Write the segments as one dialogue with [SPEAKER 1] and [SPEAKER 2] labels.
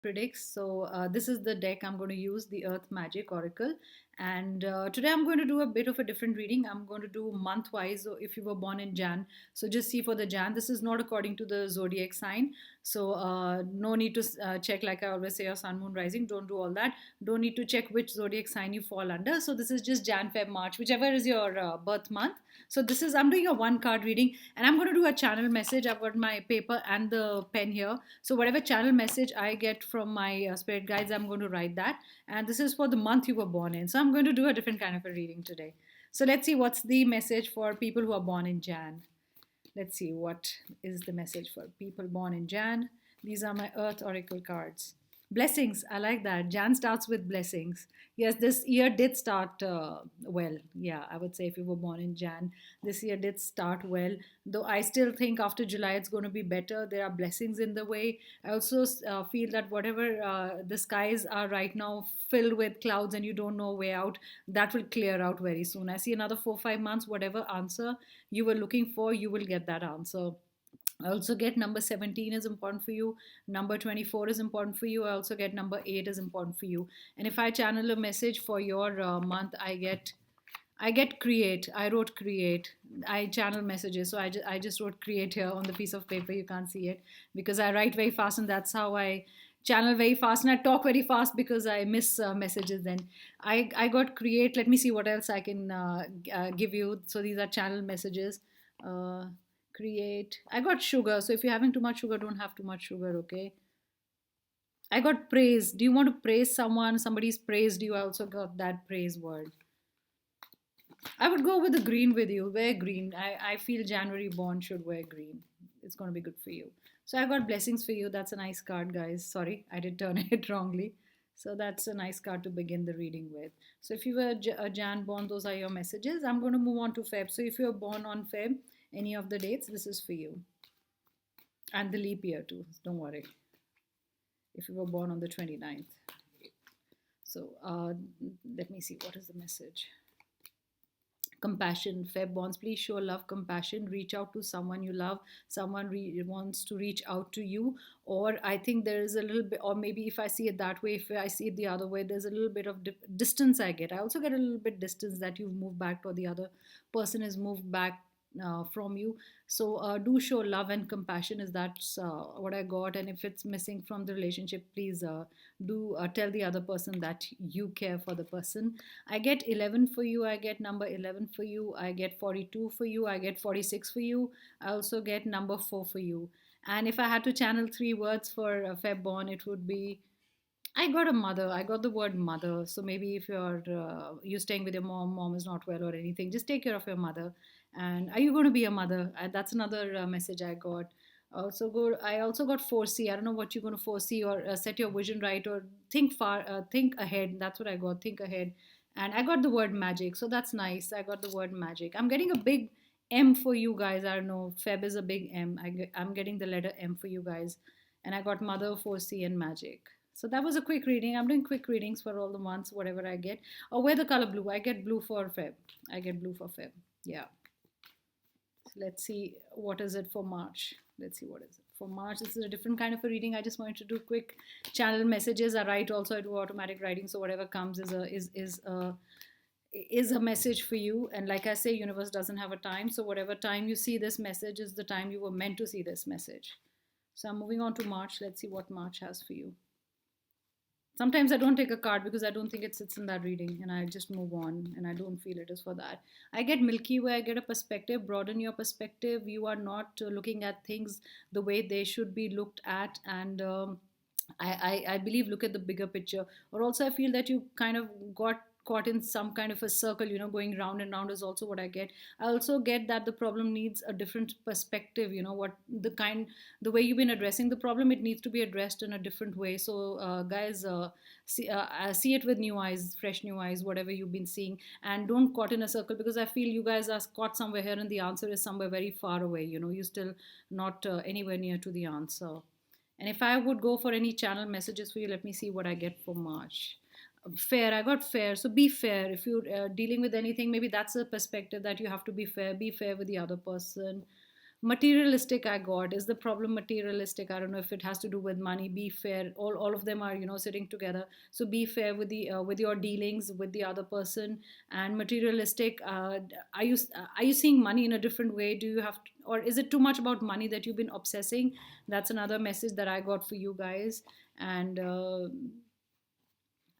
[SPEAKER 1] predicts. So this is the deck I'm going to use, the Earth Magic Oracle. And today I'm going to do a bit of a different reading. I'm going to do month wise. So if you were born in Jan, so just see for the Jan. This is not according to the zodiac sign. So no need to check, like I always say, your sun, moon, rising. Don't do all that. Don't need to check which zodiac sign you fall under. So this is just Jan, Feb, March, whichever is your birth month. So this is, I'm doing a one card reading, and I'm going to do a channel message. I've got my paper and the pen here. So whatever channel message I get from my spirit guides, I'm going to write that. And this is for the month you were born in. So I'm going to do a different kind of a reading today. So let's see what's the message for people who are born in Jan. Let's see what is the message for people born in Jan. These are my Earth Oracle cards. Blessings, I like that. Jan starts with blessings. Yes, this year did start well. Yeah, I would say if you were born in Jan, this year did start well. Though I still think after July it's going to be better. There are blessings in the way. I also feel that whatever the skies are right now filled with clouds and you don't know way out, that will clear out very soon. I see another 4 5 months, whatever answer you were looking for, you will get that answer. I also get number 17 is important for you. Number 24 is important for you. I also get number 8 is important for you. And if I channel a message for your month, I get create. I wrote create. I channel messages. So I just wrote create here on the piece of paper. You can't see it because I write very fast, and that's how I channel very fast, and I talk very fast because I miss messages. Then I got create. Let me see what else I can give you. So these are channel messages. Uh, Create. I got sugar. So if you're having too much sugar, don't have too much sugar, okay? I got praise. Do you want to praise someone? Somebody's praised you. I also got that praise word. I would go with the green with you. Wear green. I feel January born should wear green. It's going to be good for you. So I got blessings for you. That's a nice card, guys. Sorry, I did turn it wrongly. So that's a nice card to begin the reading with. So if you were a Jan born, those are your messages. I'm going to move on to Feb. So if you're born on Feb, any of the dates, this is for you. And the leap year too. Don't worry. If you were born on the 29th. So let me see. What is the message? Compassion. Feb bonds, please show love, compassion, reach out to someone you love. Someone wants to reach out to you. Or I think there is a little bit, or maybe if I see it that way, if I see it the other way, there's a little bit of distance I get. I also get a little bit distance that you've moved back, or the other person has moved back from you. So do show love and compassion, is that's what I got. And if it's missing from the relationship, please do tell the other person that you care for the person. I get 11 for you. I get number 11 for you. I get 42 for you. I get 46 for you. I also get number 4 for you. And if I had to channel 3 words for Feb born, it would be, I got a mother. I got the word mother. So maybe if you're staying with your mom is not well or anything, just take care of your mother. And are you going to be a mother? That's another message I got. I also got foresee. I don't know what you're going to foresee, or set your vision right, or think far, think ahead. That's what I got. Think ahead. And I got the word magic. So that's nice. I got the word magic. I'm getting a big M for you guys. I don't know. Feb is a big M. I'm getting the letter M for you guys. And I got mother, foresee, and magic. So that was a quick reading. I'm doing quick readings for all the months, whatever I get. Or wear the color blue. I get blue for Feb. I get blue for Feb. Yeah. So let's see what is it for March. Let's see what is it for March. This is a different kind of a reading. I just wanted to do quick channel messages. I write also. I do automatic writing. So whatever comes is a message for you. And like I say, universe doesn't have a time. So whatever time you see this message is the time you were meant to see this message. So I'm moving on to March. Let's see what March has for you. Sometimes I don't take a card because I don't think it sits in that reading, and I just move on, and I don't feel it is for that. I get Milky Way, I get a perspective, broaden your perspective. You are not looking at things the way they should be looked at, and I believe look at the bigger picture. Or also, I feel that you kind of got caught in some kind of a circle, going round and round is also what I get. I also get that the problem needs a different perspective. What the way you've been addressing the problem, it needs to be addressed in a different way. So guys, see it with new eyes, fresh new eyes, whatever you've been seeing, and don't caught in a circle, because I feel you guys are caught somewhere here and the answer is somewhere very far away. You're still not anywhere near to the answer. And if I would go for any channel messages for you, let me see what I get for March. Fair, I got fair. So be fair. If you're dealing with anything, maybe that's a perspective that you have to be fair. Be fair with the other person. Materialistic, I got. Is the problem materialistic? I don't know if it has to do with money. Be fair. All of them are, sitting together. So be fair with the with your dealings with the other person. And materialistic, are you seeing money in a different way? Do you have to, or is it too much about money that you've been obsessing? That's another message that I got for you guys. And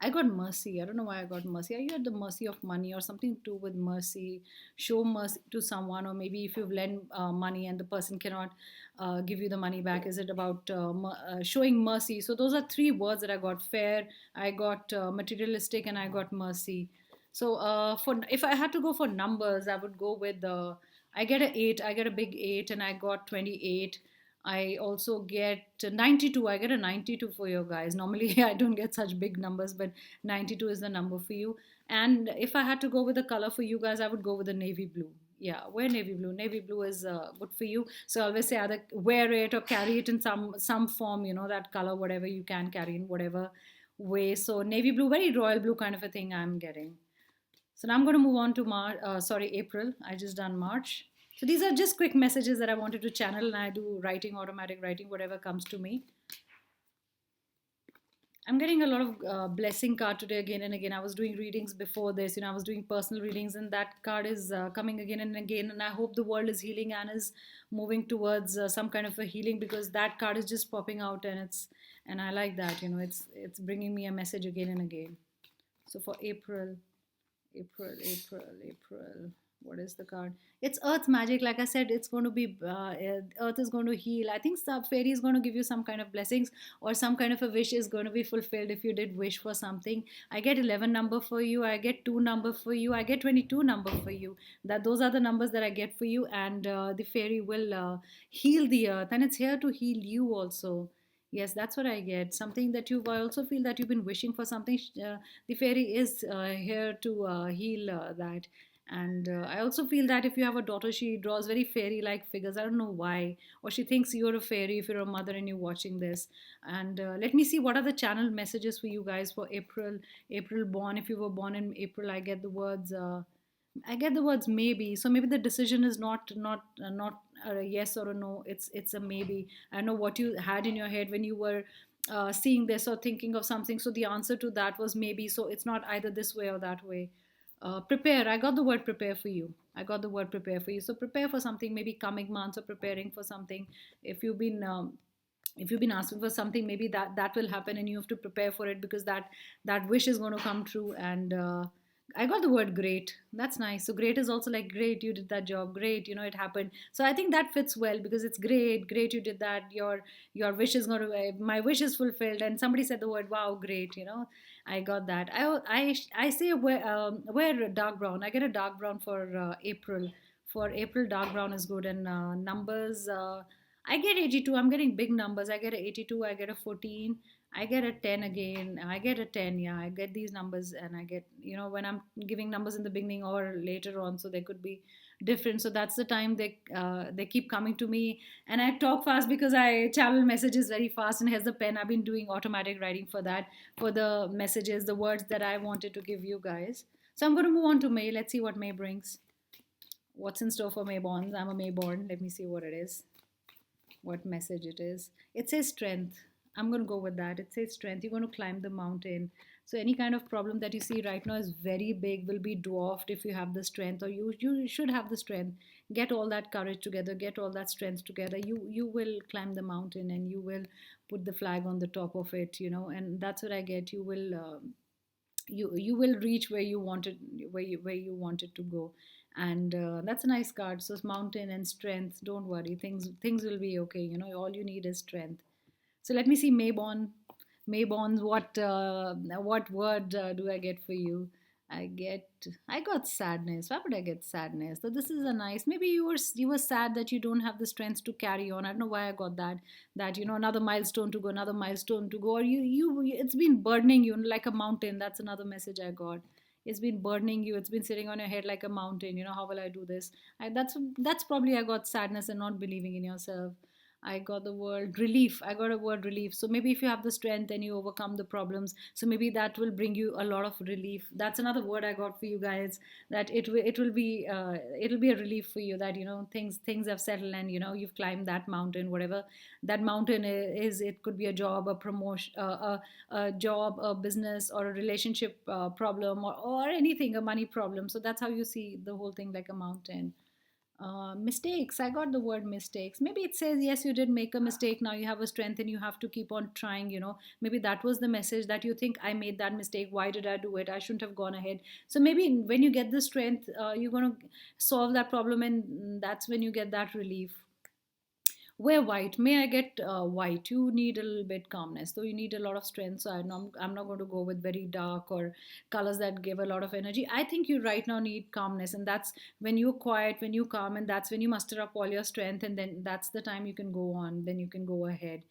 [SPEAKER 1] I got mercy. I don't know why I got mercy. Are you at the mercy of money or something to do with mercy? Show mercy to someone, or maybe if you've lent money and the person cannot give you the money back, is it about showing mercy? So those are three words that I got: fair, I got materialistic, and I got mercy. So for if I had to go for numbers, I would go with I get a eight. I get a big eight, and I got 28. I also get 92. I get a 92 for you guys. Normally, I don't get such big numbers, but 92 is the number for you. And if I had to go with a color for you guys, I would go with the navy blue. Yeah, wear navy blue. Navy blue is good for you. So I always say either wear it or carry it in some form. That color, whatever you can carry in whatever way. So navy blue, very royal blue kind of a thing I'm getting. So now I'm going to move on to April. I just done March. So these are just quick messages that I wanted to channel, and I do writing, automatic writing, whatever comes to me. I'm getting a lot of blessing card today again and again. I was doing readings before this, I was doing personal readings, and that card is coming again and again. And I hope the world is healing and is moving towards some kind of a healing, because that card is just popping out, and I like that. It's bringing me a message again and again. So for April, April. What is the card? It's Earth magic. Like I said, it's going to be Earth is going to heal. I think some fairy is going to give you some kind of blessings, or some kind of a wish is going to be fulfilled if you did wish for something. I get 11 number for you. I get 2 number for you. I get 22 number for you. Those are the numbers that I get for you, and the fairy will heal the earth, and it's here to heal you also. Yes, that's what I get. Something that I also feel that you've been wishing for something. The fairy is here to heal that. And I also feel that if you have a daughter, she draws very fairy like figures. I don't know why. Or she thinks you're a fairy if you're a mother and you're watching this. And let me see what are the channel messages for you guys for April. April born. If you were born in April, I get the words. I get the words maybe. So maybe the decision is not a yes or a no. It's a maybe. I know what you had in your head when you were seeing this or thinking of something. So the answer to that was maybe. So it's not either this way or that way. Prepare. I got the word prepare for you. I got the word prepare for you. So prepare for something, maybe coming months, or preparing for something. If you've been if you've been asking for something, maybe that will happen, and you have to prepare for it, because that wish is going to come true. And I got the word great. That's nice. So great is also like great, you did that job. Great, it happened. So I think that fits well, because it's great. Great, you did that. Your wish is going to my wish is fulfilled. And somebody said the word wow, great. I got that. I say wear dark brown. I get a dark brown for April. For April, dark brown is good. And numbers. I get 82. I'm getting big numbers. I get a 82. I get a 14. I get a 10 again. I get a 10. Yeah, I get these numbers, and I get, when I'm giving numbers in the beginning or later on, so they could be different. So that's the time they keep coming to me, and I talk fast because I channel messages very fast. And here's the pen. I've been doing automatic writing for that, for the messages, the words that I wanted to give you guys. So I'm going to move on to May. Let's see what May brings. What's in store for May bonds? I'm a May born. Let me see what it is, what message it is. It says strength. I'm going to go with that. It says strength. You're going to climb the mountain. So any kind of problem that you see right now is very big, will be dwarfed if you have the strength, or you should have the strength. Get all that courage together, get all that strength together. You will climb the mountain, and you will put the flag on the top of it, and that's what I get. You will you will reach where you wanted, where you wanted to go. And that's a nice card. So mountain and strength. Don't worry, things will be okay. All you need is strength. So let me see Mayborn. Mayborns, what word do I get for you? I got sadness. Why would I get sadness? So this is a nice. Maybe you were sad that you don't have the strength to carry on. I don't know why I got that. That another milestone to go, another milestone to go, or it's been burdening you like a mountain. That's another message I got. It's been burdening you. It's been sitting on your head like a mountain. How will I do this? That's probably I got sadness and not believing in yourself. I got the word relief. I got a word relief. So maybe if you have the strength and you overcome the problems, so maybe that will bring you a lot of relief. That's another word I got for you guys. That it'll be a relief for you, that things have settled, and you've climbed that mountain, whatever that mountain is. It could be a job, a promotion, a job, a business, or a relationship problem, or anything, a money problem. So that's how you see the whole thing, like a mountain. Mistakes. I got the word mistakes. Maybe it says, yes, you did make a mistake. Now you have a strength and you have to keep on trying. Maybe that was the message, that you think, I made that mistake. Why did I do it? I shouldn't have gone ahead. So maybe when you get the strength, you're going to solve that problem, and that's when you get that relief. Wear white. May I get white? You need a little bit calmness, so you need a lot of strength. So I'm not going to go with very dark or colors that give a lot of energy. I think you right now need calmness, and that's when you're quiet, when you calm, and that's when you muster up all your strength, and then that's the time you can go on. Then you can go ahead.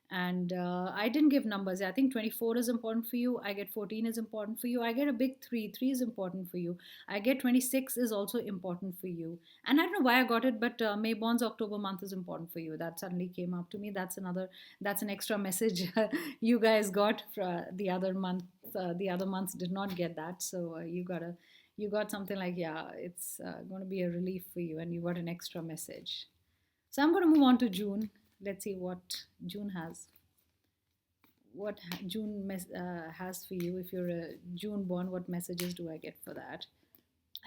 [SPEAKER 1] And I didn't give numbers. I think 24 is important for you. I get 14 is important for you. I get a big 3. 3 is important for you. I get 26 is also important for you. And I don't know why I got it, but May Bonds October month is important for you. That suddenly came up to me. That's an extra message you guys got for the other month. The other months did not get that. So you got something like, yeah, it's going to be a relief for you, and you got an extra message. So I'm going to move on to June. Let's see what June has. What has for you. If you're a June born, what messages do I get for that?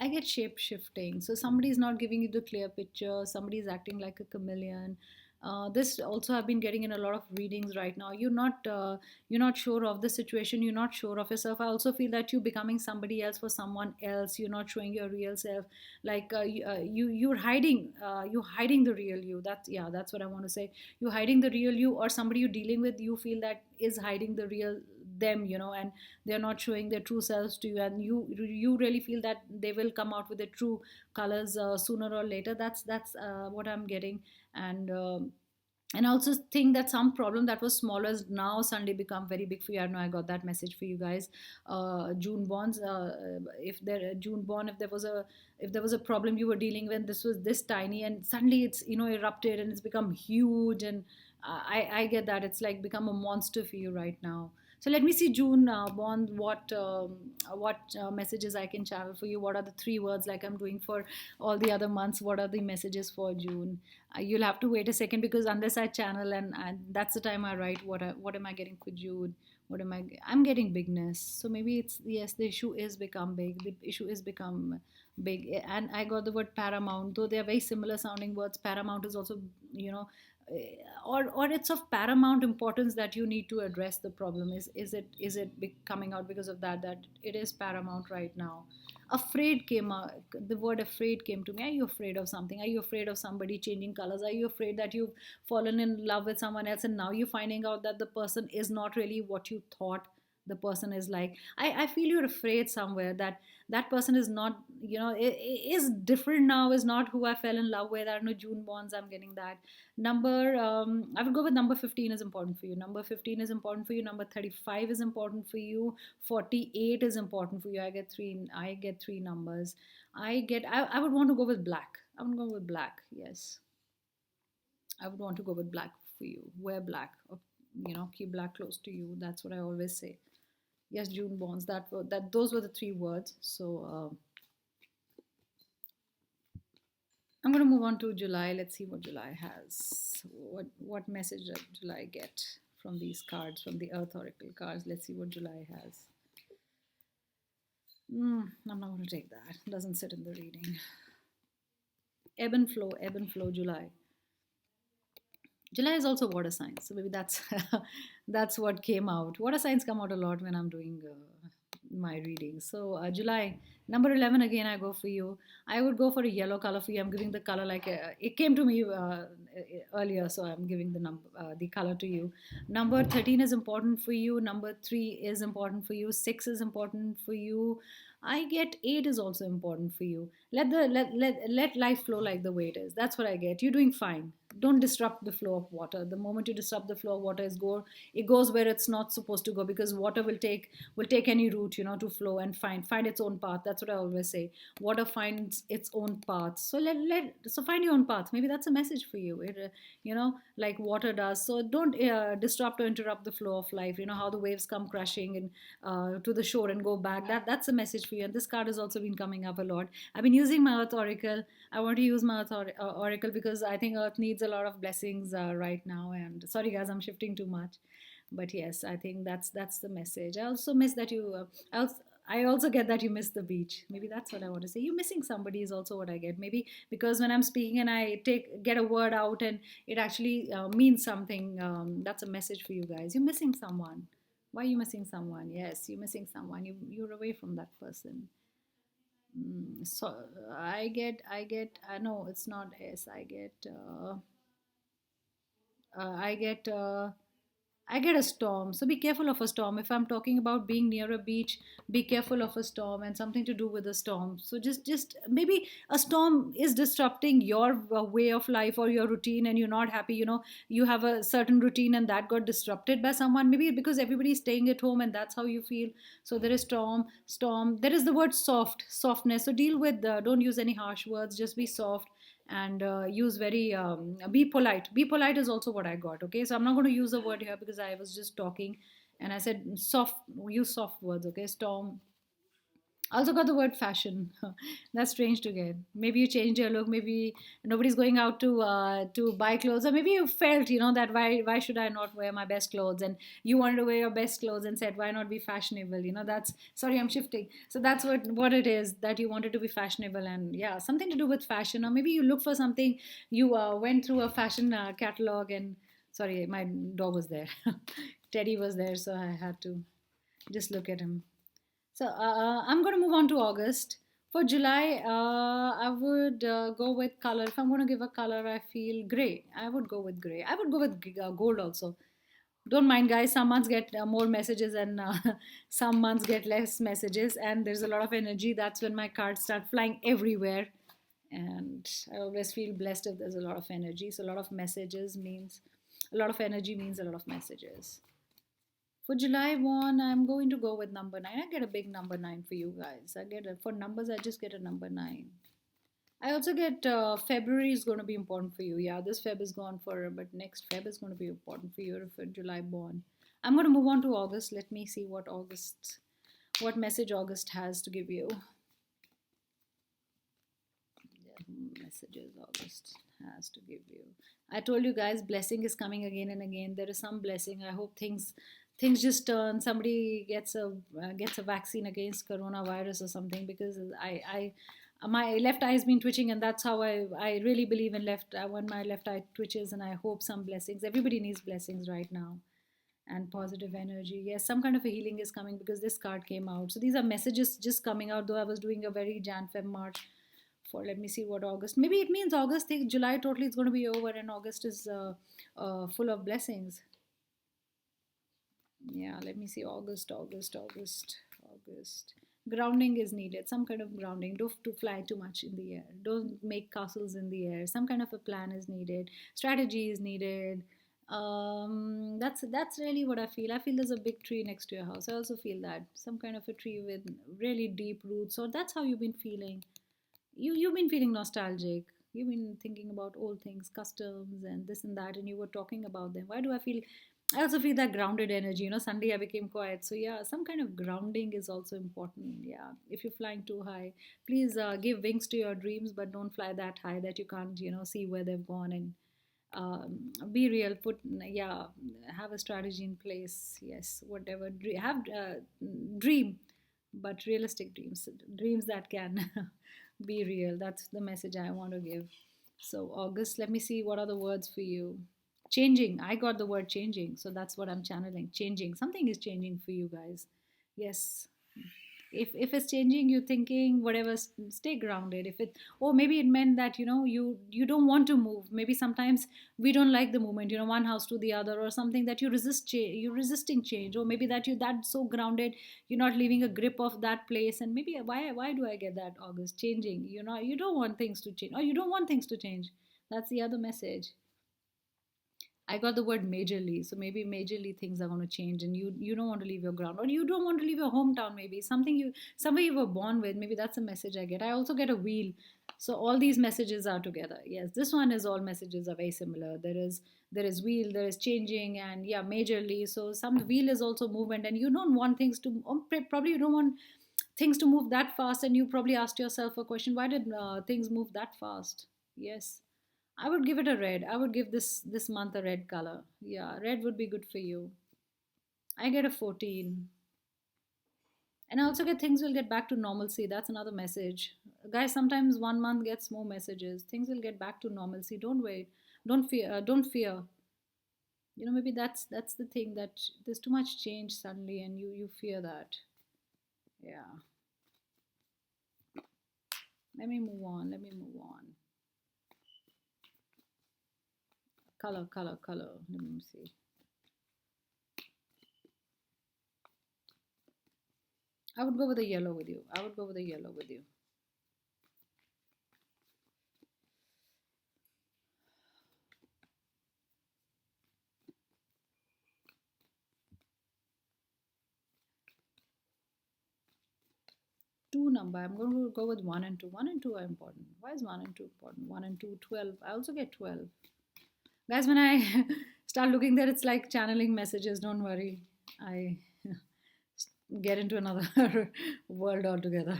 [SPEAKER 1] I get shape shifting. So somebody's not giving you the clear picture. Somebody's acting like a chameleon. This also I've been getting in a lot of readings right now. You're not sure of the situation. You're not sure of yourself. I also feel that you're becoming somebody else for someone else. You're not showing your real self. Like you're hiding the real you. That's what I want to say. You're hiding the real you, or somebody you're dealing with, you feel that is hiding the real them, and they're not showing their true selves to you, and you really feel that they will come out with their true colors sooner or later. That's what I'm getting. And um, and I also think that some problem that was small has now suddenly become very big for you. I know I got that message for you guys. June bonds. If there was a problem you were dealing with, this was this tiny, and suddenly it's erupted and it's become huge. And I get that it's like become a monster for you right now. So let me see, June bond. What messages I can channel for you? What are the 3 words, like I'm doing for all the other months? What are the messages for June? You'll have to wait a second, because unless I channel, and that's the time I write, what am I getting for June? I'm getting bigness. So maybe it's, yes, the issue is become big. The issue is become big. And I got the word paramount. Though they are very similar sounding words, paramount is also, you know or it's of paramount importance that you need to address the problem. Is it coming out because of that it is paramount right now? Afraid came out. The word afraid came to me. Are you afraid of something? Are you afraid of somebody changing colors? Are you afraid that you've fallen in love with someone else, and now you're finding out that the person is not really what you thought the person is like? I feel you're afraid somewhere that that person is not, is different now, is not who I fell in love with. I don't know, June bonds, I'm getting that. I would go with number 15 is important for you. Number 15 is important for you. Number 35 is important for you. 48 is important for you. I get three numbers. I would want to go with black. I would go with black. Yes. I would want to go with black for you. Wear black, or keep black close to you. That's what I always say. Yes, June bonds. Those were the 3 words. So I'm going to move on to July. Let's see what July has. What message does July get from these cards, from the Earth Oracle cards? Let's see what July has. I'm not going to take that. It doesn't sit in the reading. Ebb and flow, July. July is also water signs, so maybe that's that's what came out. Water signs come out a lot when I'm doing my readings. So July, number 11 again. I go for you. I would go for a yellow color for you. I'm giving the color like it came to me earlier, so I'm giving the color to you. Number 13 is important for you. Number 3 is important for you. 6 is important for you. I get 8 is also important for you. Let life flow like the way it is. That's what I get. You're doing fine. don't disrupt the flow of water. The moment you disrupt the flow of water, it goes where it's not supposed to go, because water will take any route, to flow and find its own path. That's what I always say. Water finds its own path. So so find your own path. Maybe that's a message for you. Like water does. So don't disrupt or interrupt the flow of life. You know how the waves come crashing and to the shore and go back. That's a message for you. And this card has also been coming up a lot. I've been using my Earth Oracle. I want to use my Oracle because I think Earth needs a lot of blessings right now. And sorry, guys, I'm shifting too much, but yes, I think that's the message. I also miss that you. I also get that you miss the beach. Maybe that's what I want to say. You missing somebody is also what I get. Maybe because when I'm speaking and I get a word out and it actually means something. That's a message for you guys. You're missing someone. Why are you missing someone? Yes, you're missing someone. You're away from that person. So I know it's not S. I get a storm. So be careful of a storm. If I'm talking about being near a beach, be careful of a storm and something to do with a storm. So just maybe a storm is disrupting your way of life or your routine, and you're not happy. You have a certain routine and that got disrupted by someone. Maybe because everybody's staying at home and that's how you feel. So there is storm. There is the word softness. So deal with. Don't use any harsh words. Just be soft and use very be polite is also what I got. Okay, so I'm not going to use a word here because I was just talking and I said soft. Use soft words. Okay, storm. I also got the word fashion. That's strange to get. Maybe you changed your look. Maybe nobody's going out to buy clothes, or maybe you felt that why should I not wear my best clothes, and you wanted to wear your best clothes and said why not be fashionable. That's sorry, I'm shifting. So that's what it is, that you wanted to be fashionable, and yeah, something to do with fashion, or maybe you look for something. You went through a fashion catalog, and sorry, my dog was there. Teddy was there, so I had to just look at him. So I'm going to move on to August. For July, I would go with color. If I'm going to give a color, I feel gray. I would go with gray. I would go with gold also. Don't mind, guys. Some months get more messages and some months get less messages, and there's a lot of energy. That's when my cards start flying everywhere. And I always feel blessed if there's a lot of energy. So, a lot of messages means a lot of energy means a lot of messages. For July 1, I'm going to go with number 9. I get a big number 9 for you guys. For numbers, I just get a number 9. I also get February is going to be important for you. Yeah, this Feb is gone for, but next Feb is going to be important for you if you're July born. I'm going to move on to August. Let me see what message August has to give you. Messages August has to give you. I told you guys, blessing is coming again and again. There is some blessing. I hope things just turn. Somebody gets a vaccine against coronavirus or something, because I my left eye has been twitching, and that's how I really believe in left. When my left eye twitches, and I hope some blessings. Everybody needs blessings right now, and positive energy. Yes, some kind of a healing is coming because this card came out. So these are messages just coming out. Though I was doing a very Jan, Feb, March. For let me see what August. Maybe it means August. July totally is going to be over, and August is full of blessings. Yeah, let me see. August. Grounding is needed. Some kind of grounding. Don't to fly too much in the air. Don't make castles in the air. Some kind of a plan is needed. Strategy is needed. That's really what I feel. I feel there's a big tree next to your house. I also feel that some kind of a tree with really deep roots. So that's how you've been feeling. You've been feeling nostalgic. You've been thinking about old things, customs, and this and that, and you were talking about them. Why do I feel? I also feel that grounded energy. Sunday I became quiet. So yeah, some kind of grounding is also important. Yeah, if you're flying too high, please give wings to your dreams, but don't fly that high that you can't, see where they've gone, and be real. Yeah, have a strategy in place. Yes, whatever. Have dream, but realistic dreams that can be real. That's the message I want to give. So August, let me see what are the words for you. Changing. I got the word changing, so that's what I'm channeling. Changing. Something is changing for you guys. Yes. If it's changing, you're thinking whatever, stay grounded. If it, or maybe it meant that you don't want to move. Maybe sometimes we don't like the movement, one house to the other, or something that you resist change, you're resisting change, or maybe that you that so grounded you're not leaving a grip of that place. And maybe why do I get that? August, changing, you don't want things to change, or you don't want things to change. That's the other message. I got the word majorly, so maybe majorly things are going to change, and you don't want to leave your ground, or you don't want to leave your hometown. Maybe something you somewhere you were born with. Maybe that's a message I get. I also get a wheel, so all these messages are together. Yes, this one is all messages are very similar. There is wheel, there is changing, and yeah, majorly. So some wheel is also movement, and you don't want things to, or probably you don't want things to move that fast, and you probably asked yourself a question: why did things move that fast? Yes, I would give it a red. I would give this month a red color. Yeah, red would be good for you. I get a 14. And I also get things will get back to normalcy. That's another message. Guys, sometimes 1 month gets more messages. Things will get back to normalcy. Don't wait. Don't fear. Don't fear. Maybe that's the thing, that there's too much change suddenly, and you fear that. Yeah. Let me move on. Let me move on. Color, color, color. Let me see. I would go with the yellow with you. I would go with the yellow with you. Two number. I'm going to go with 1 and 2. 1 and 2 are important. Why is 1 and 2 important? 1 and 2, 12. I also get 12. Guys, when I start looking there, it's like channeling messages. Don't worry. I get into another world altogether.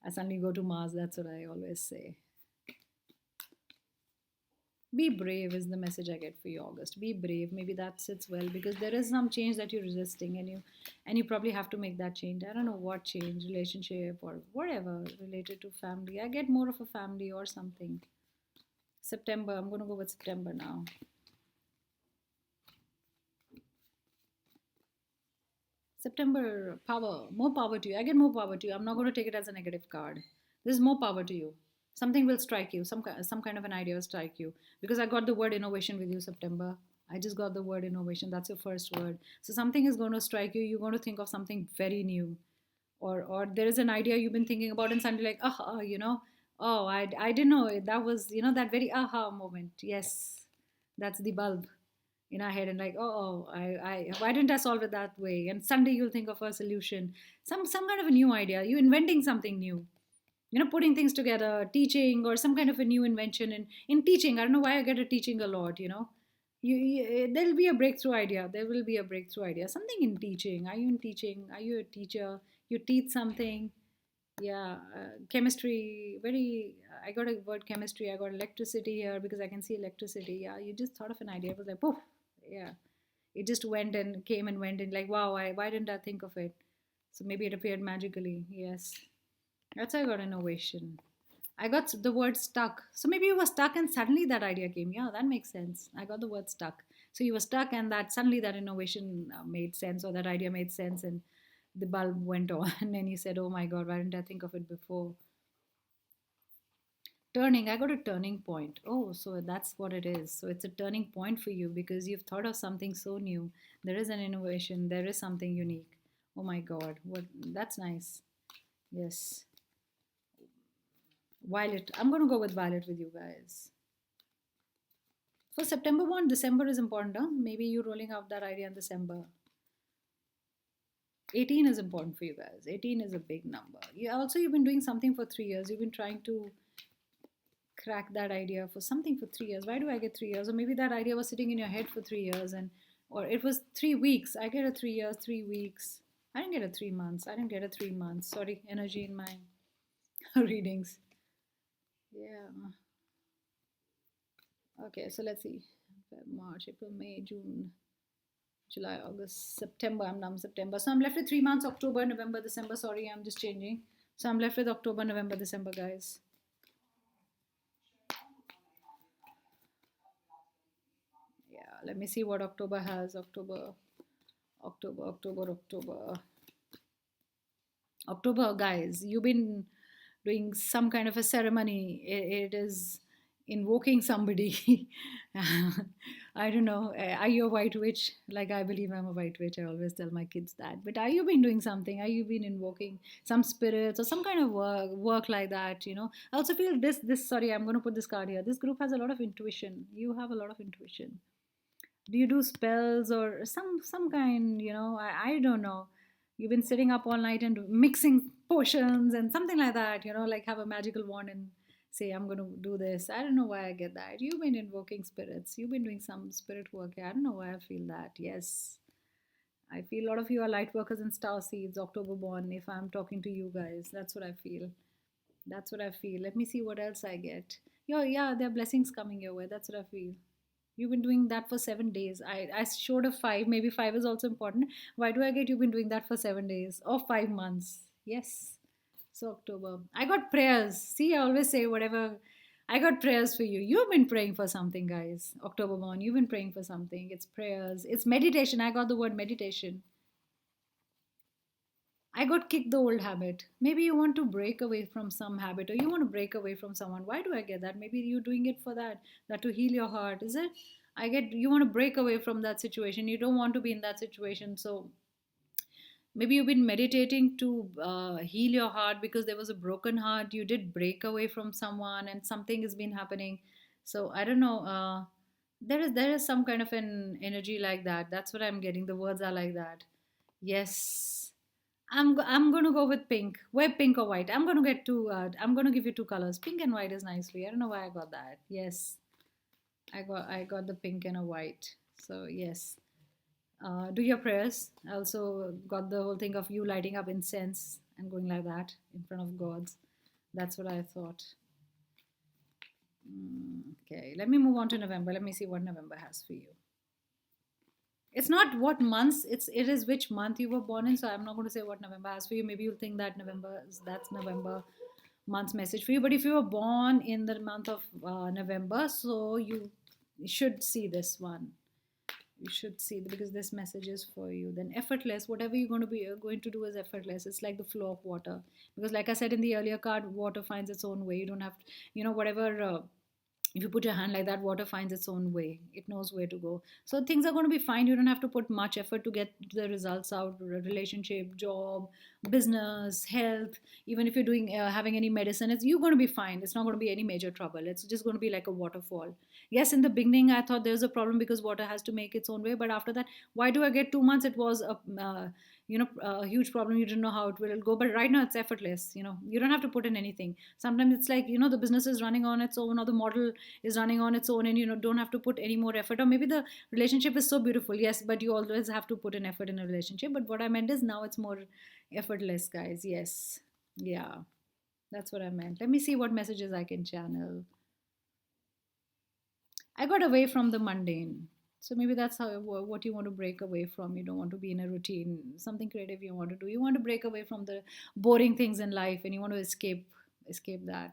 [SPEAKER 1] I suddenly go to Mars. That's what I always say. Be brave is the message I get for you, August. Be brave. Maybe that sits well, because there is some change that you're resisting, and you probably have to make that change. I don't know what change, relationship or whatever related to family. I get more of a family or something. September. I'm going to go with September now. September, power, more power to you. I get more power to you. I'm not going to take it as a negative card. There's more power to you. Something will strike you. Some kind of an idea will strike you, because I got the word innovation with you, September. I just got the word innovation. That's your first word. So something is going to strike you. You're going to think of something very new, or there is an idea you've been thinking about, and suddenly like, oh, I didn't know it. That was that very aha moment. Yes, that's the bulb in our head, and like, I why didn't I solve it that way? And Sunday you'll think of a solution, some kind of a new idea. You inventing something new, putting things together, teaching, or some kind of a new invention in teaching. I don't know why I get a teaching a lot. There'll be a breakthrough idea. There will be a breakthrough idea. Something in teaching. Are you in teaching? Are you a teacher? You teach something. Yeah, chemistry. Very. I got a word chemistry. I got electricity here because I can see electricity. Yeah, you just thought of an idea. It was like poof. Yeah, it just went and came and went, and like, wow, why didn't I think of it? So maybe it appeared magically. Yes, that's how I got innovation. I got the word stuck. So maybe you were stuck and suddenly that idea came. Yeah, that makes sense. I got the word stuck. So you were stuck, and that suddenly that innovation made sense, or that idea made sense, and the bulb went on and you said, oh my God, why didn't I think of it before? Turning, I got a turning point. Oh, so that's what it is. So it's a turning point for you because you've thought of something so new. There is an innovation, there is something unique. Oh my God, what that's nice. Yes. Violet. I'm going to go with violet with you guys. For September 1, December is important, huh? Maybe you rolling out that idea in December. 18 is important for you guys. 18 is a big number. You've been doing something for 3 years. You've been trying to crack that idea for something for 3 years. Why do I get 3 years? Or maybe that idea was sitting in your head for 3 years, or it was 3 weeks. I get a 3 years, 3 weeks. I didn't get a 3 months. I didn't get a 3 months. Sorry, energy in my readings. Yeah. Okay, so let's see. March, April, May, June, July, August, September. I'm done September. So I'm left with 3 months: October, November, December. Sorry, I'm just changing. So I'm left with October, November, December, guys. Yeah, let me see what October has. October, October, October, October. October, guys, you've been doing some kind of a ceremony. It is invoking somebody. I don't know. Are you a white witch? Like, I believe I'm a white witch. I always tell my kids that. But are you been doing something? Are you been invoking some spirits or some kind of work like that? I also feel this. Sorry, I'm going to put this card here. This group has a lot of intuition. You have a lot of intuition. Do you do spells or some kind, I don't know. You've been sitting up all night and mixing potions and something like that, like have a magical wand and say, I'm going to do this. I don't know why I get that. You've been invoking spirits. You've been doing some spirit work. I don't know why I feel that. Yes. I feel a lot of you are light workers and star seeds, October born, if I'm talking to you guys. That's what I feel. That's what I feel. Let me see what else I get. Yeah, there are blessings coming your way. That's what I feel. You've been doing that for 7 days. I showed a five. Maybe five is also important. Why do I get you've been doing that for 7 days or 5 months? Yes. So October. I got prayers. See, I always say whatever. I got prayers for you. You've been praying for something, guys. October born. You've been praying for something. It's prayers. It's meditation. I got the word meditation. I got kicked the old habit. Maybe you want to break away from some habit or you want to break away from someone. Why do I get that? Maybe you're doing it for that to heal your heart. Is it? I get you want to break away from that situation. You don't want to be in that situation. So maybe you've been meditating to heal your heart because there was a broken heart. You did break away from someone and something has been happening. So I don't know. There is some kind of an energy like that. That's what I'm getting. The words are like that. Yes. I'm gonna go with pink. Wear pink or white. I'm gonna get two. I'm gonna give you two colors. Pink and white is nicely. I don't know why I got that. Yes, I got the pink and a white. So yes, do your prayers. I also got the whole thing of you lighting up incense and going like that in front of gods. That's what I thought. Okay, let me move on to November. Let me see what November has for you. It's not what months, it is which month you were born in. So I'm not going to say what November has for you. Maybe you'll think that that's November month's message for you. But if you were born in the month of November, so you should see this one. You should see because this message is for you. Then effortless, whatever you're going to do is effortless. It's like the flow of water. Because like I said in the earlier card, water finds its own way. You don't have to, whatever. If you put your hand like that, water finds its own way. It knows where to go. So things are going to be fine. You don't have to put much effort to get the results out. Relationship, job, business, health. Even if you're doing having any medicine, you're going to be fine. It's not going to be any major trouble. It's just going to be like a waterfall. Yes, in the beginning I thought there's a problem because water has to make its own way. But after that, why do I get 2 months? It was a huge problem. You didn't know how it will go. But right now it's effortless. You don't have to put in anything. Sometimes it's like the business is running on its own or the model is running on its own and don't have to put any more effort, or maybe the relationship is so beautiful, yes, but you always have to put an effort in a relationship. But what I meant is now it's more effortless, guys. Yes. Yeah, that's what I meant. Let me see what messages I can channel. I got away from the mundane. So maybe that's how what you want to break away from. You don't want to be in a routine. Something creative you want to do. You want to break away from the boring things in life, and you want to escape that.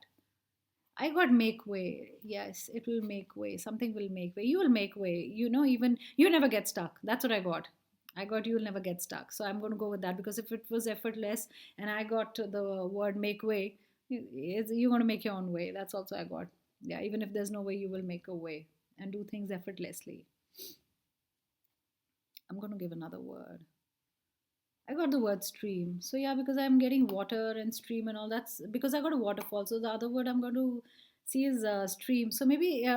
[SPEAKER 1] I got make way. Yes, it will make way. Something will make way. You will make way. Even you never get stuck. That's what I got. I got you will never get stuck. So I'm going to go with that because if it was effortless and I got the word make way, you're going to make your own way. That's also I got. Yeah, even if there's no way, you will make a way and do things effortlessly. I'm going to give another word. I got the word stream. So yeah, because I'm getting water and stream and all that's because I got a waterfall. So the other word I'm going to see is stream. So maybe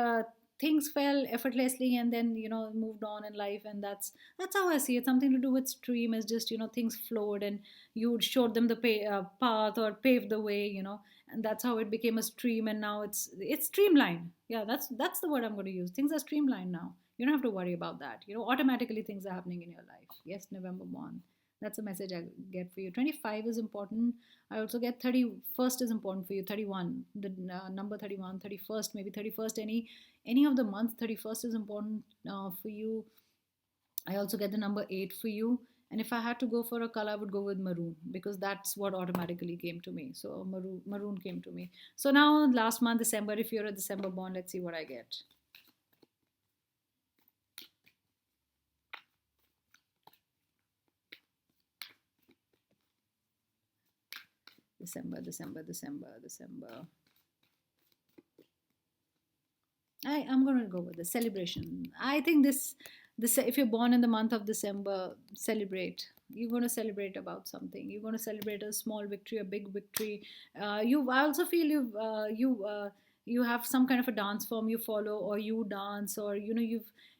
[SPEAKER 1] things fell effortlessly and then moved on in life, and that's how I see it. Something to do with stream is just things flowed and you showed them the path or paved the way, and that's how it became a stream. And now it's streamlined. Yeah, that's the word I'm going to use. Things are streamlined now. You don't have to worry about that. Automatically things are happening in your life. Yes, November 1. That's a message I get for you. 25 is important. I also get 31st is important for you. 31, the number 31, 31st, maybe 31st, any of the months, 31st is important for you. I also get the number 8 for you. And if I had to go for a color, I would go with maroon because that's what automatically came to me. So maroon came to me. So now last month, December, if you're a December born, let's see what I get. December. I'm going to go with the celebration. I think this if you're born in the month of December, celebrate. You're going to celebrate about something. You're going to celebrate a small victory, a big victory. I also feel you have some kind of a dance form you follow, or you dance, or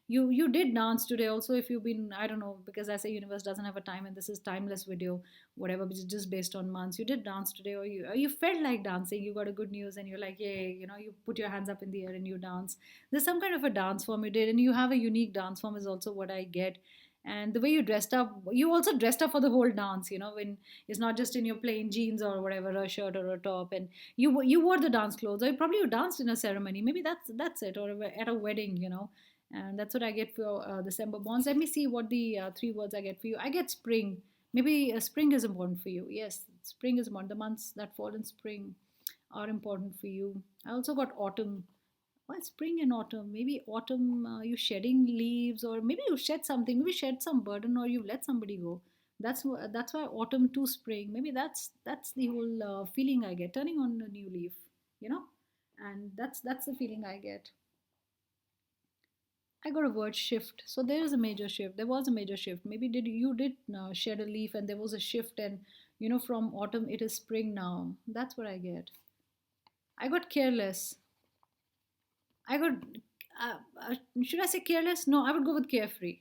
[SPEAKER 1] You did dance today also. If you've been, I don't know, because I say universe doesn't have a time and this is timeless video, whatever, which is just based on months. You did dance today, or you felt like dancing. You got a good news and you're like, yay, you put your hands up in the air and you dance. There's some kind of a dance form you did, and you have a unique dance form is also what I get. And the way you dressed up, you also dressed up for the whole dance, when it's not just in your plain jeans or whatever, a shirt or a top, and you wore the dance clothes, or probably you danced in a ceremony. Maybe that's it, or at a wedding, and that's what I get for December bonds. Let me see what the three words I get for you. I get spring. Maybe spring is important for you. Yes, spring is important. The months that fall in spring are important for you. I also got autumn. Well, spring and autumn. Maybe autumn, you shedding leaves, or maybe you shed something. Maybe shed some burden, or you let somebody go. That's why autumn to spring. Maybe that's the whole feeling I get. Turning on a new leaf, you know, and that's the feeling I get. I got a word shift. So there is a major shift. There was a major shift. Maybe did shed a leaf and there was a shift, and from autumn it is spring now. That's what I get. I got careless. I got. Should I say careless? No, I would go with carefree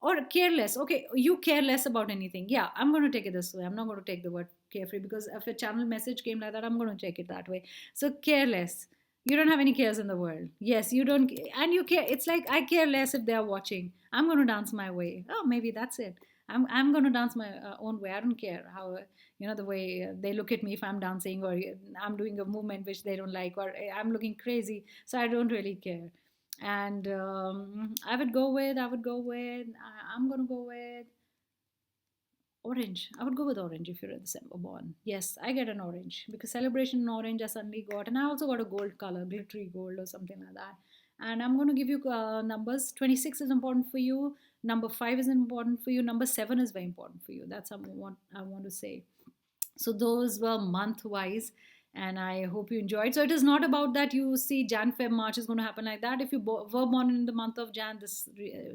[SPEAKER 1] or careless. Okay, you care less about anything. Yeah, I'm going to take it this way. I'm not going to take the word carefree, because if a channel message came like that, I'm going to take it that way. So careless. You don't have any cares in the world. Yes, you don't, and you care. It's like I care less if they are watching. I'm going to dance my way. Oh, maybe that's it. I'm going to dance my own way. I don't care how the way they look at me if I'm dancing, or I'm doing a movement which they don't like, or I'm looking crazy. So I don't really care. And I'm going to go with orange. I would go with orange if you're a December born. Yes, I get an orange because celebration in orange I suddenly got, and I also got a gold color, glittery gold or something like that. And I'm going to give you numbers. 26 is important for you. Number 5 is important for you. Number 7 is very important for you. That's what I want to say. So those were month wise, and I hope you enjoyed. So it is not about that you see Jan, Feb, March is going to happen like that. If you were born in the month of Jan,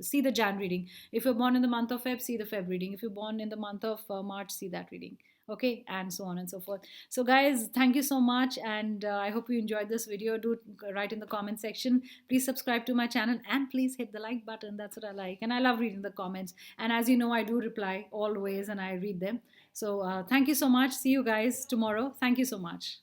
[SPEAKER 1] see the Jan reading. If you're born in the month of Feb, see the Feb reading. If you're born in the month of March, see that reading. Okay, and so on and so forth. So guys, thank you so much, and I hope you enjoyed this video. Do write in the comment section. Please subscribe to my channel, and please hit the like button. That's what I like, and I love reading the comments. And as you know, I do reply always, and I read them. So thank you so much. See you guys tomorrow. Thank you so much.